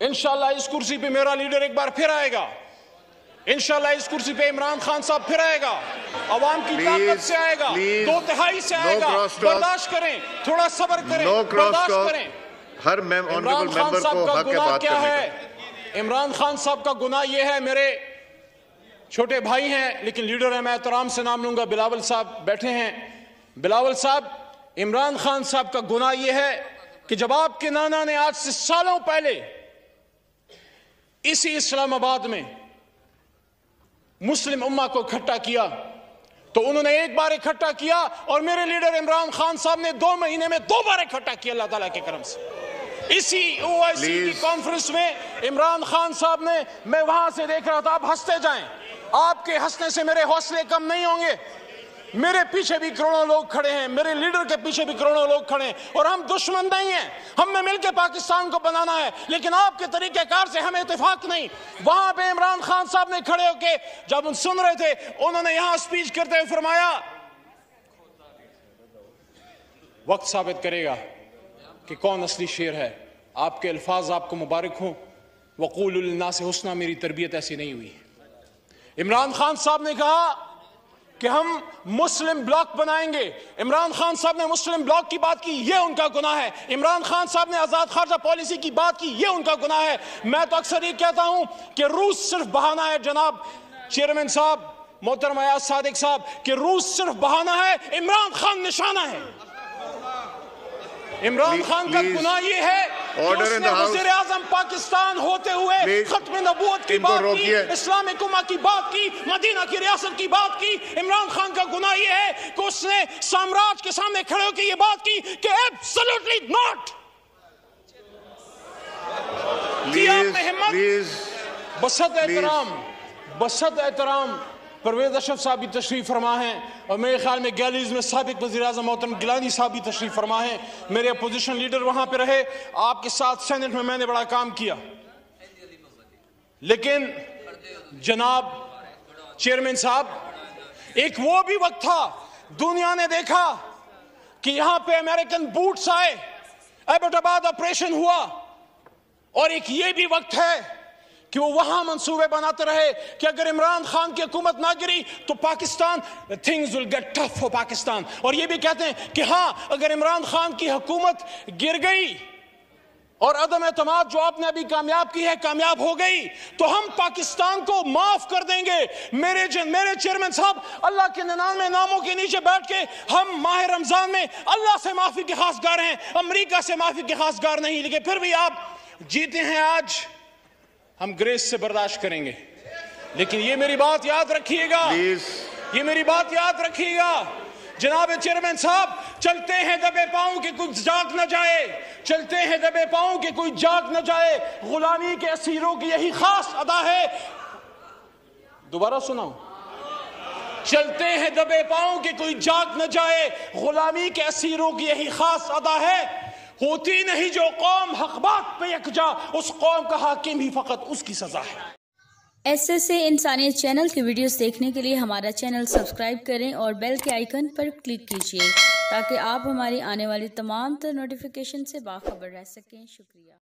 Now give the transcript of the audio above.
इंशाल्लाह इस कुर्सी पे मेरा लीडर एक बार फिर आएगा। इंशाल्लाह इस कुर्सी पे इमरान खान साहब फिर आएगा, अवाम की ताकत से आएगा, 2/3 से आएगा। बर्दाश्त करें, थोड़ा सब्र करें, बर्दाश्त करें। हर इमरान खान साहब का गुनाह क्या है? इमरान खान साहब का गुनाह यह है, मेरे छोटे भाई हैं लेकिन लीडर है, मैं एहतराम से नाम लूंगा, बिलावल साहब बैठे हैं। बिलावल साहब, इमरान खान साहब का गुनाह यह है कि जब आपके नाना ने आज से सालों पहले इसी इस्लामाबाद में मुस्लिम उम्मा को इकट्ठा किया तो उन्होंने एक बार इकट्ठा किया और मेरे लीडर इमरान खान साहब ने 2 महीने में 2 बार इकट्ठा किया अल्लाह ताला के करम से। इसी OIC की कॉन्फ्रेंस में इमरान खान साहब ने, मैं वहां से देख रहा था, आप हंसते जाएं, आपके हंसने से मेरे हौसले कम नहीं होंगे। मेरे पीछे भी करोड़ों लोग खड़े हैं, मेरे लीडर के पीछे भी करोड़ों लोग खड़े हैं और हम दुश्मन नहीं हैं, हमने मिलकर पाकिस्तान को बनाना है, लेकिन आपके तरीकेकार से हमें इत्तेफाक नहीं। वहां पे इमरान खान साहब ने खड़े होके जब सुन रहे थे, उन्होंने यहां स्पीच करते हुए फरमाया, वक्त साबित करेगा कि कौन असली शेर है। आपके अल्फाज आपको मुबारक हों, वक़ूलु लिन्नास हुस्ना, मेरी तरबियत ऐसी नहीं हुई। इमरान खान साहब ने कहा कि हम मुस्लिम ब्लॉक बनाएंगे। इमरान खान साहब ने मुस्लिम ब्लॉक की बात की, ये उनका गुनाह है। इमरान खान साहब ने आजाद खारजा पॉलिसी की बात की, ये उनका गुनाह है। मैं तो अक्सर ये कहता हूं कि रूस सिर्फ बहाना है। जनाब चेयरमैन साहब, मोहतरम अयाज सादिक साहब, कि रूस सिर्फ बहाना है, इमरान खान निशाना है। इमरान खान का गुनाह ये है कि उसने वज़ीर आज़म पाकिस्तान होते हुए खत्म नबूवत की बात की, इस्लामिक उम्मा की बात की, मदीना की रियासत की बात की। इमरान खान का गुनाह ये है कि उसने साम्राज्य के सामने खड़े होकर ये बात की कि एब्सोल्युटली नॉट। बसत एहतराम परवेज अशरफ साहब भी तशरीफ फरमा हैं और मेरे ख्याल में गैलरीज में साबिक वज़ीर आज़म मोहतरम गिलानी साहब भी तशरीफ फरमा हैं। मेरे अपोजिशन लीडर वहां पे रहे, आपके साथ सेनेट में मैंने बड़ा काम किया, लेकिन जनाब चेयरमैन साहब, एक वो भी वक्त था दुनिया ने देखा कि यहां पे अमेरिकन बूट्स आए, एबटाबाद ऑपरेशन हुआ, और एक ये भी वक्त है कि वो वहां मंसूबे बनाते रहे कि अगर इमरान खान की हुकूमत ना गिरी तो Pakistan, things will get tough for Pakistan. और ये भी कहते हैं कि हाँ, अगर इमरान खान की हुकूमत गिर गई और अदम एतमाद जो आपने अभी कामयाब की है कामयाब हो गई तो हम पाकिस्तान को माफ कर देंगे। मेरे चेयरमैन साहब, अल्लाह के 99 नामों के नीचे बैठ के हम माह रमजान में अल्लाह से माफी के खासगार हैं, अमरीका से माफी के खासगार नहीं, लेकिन फिर भी आप जीते हैं आज, हम ग्रेस से बर्दाश्त करेंगे। लेकिन ये मेरी बात याद रखिएगा, ये मेरी बात याद रखिएगा जनाब चेयरमैन साहब, चलते हैं दबे पांव के कुछ जाग न जाए, चलते हैं दबे पांव के कोई जाग न जाए, गुलामी के असीरों की यही खास अदा है। दोबारा सुनाऊं, चलते हैं दबे पांव के कोई जाग न जाए, गुलामी के असीरों की यही खास अदा है। होती नहीं जो कौम हक बात पे यकजा, उस कौम का हाकिम ही फकत उसकी सजा है। ऐसे इंसानियत चैनल की वीडियोस देखने के लिए हमारा चैनल सब्सक्राइब करें और बेल के आइकन पर क्लिक कीजिए ताकि आप हमारी आने वाली तमाम नोटिफिकेशन से बाखबर रह सकें। शुक्रिया।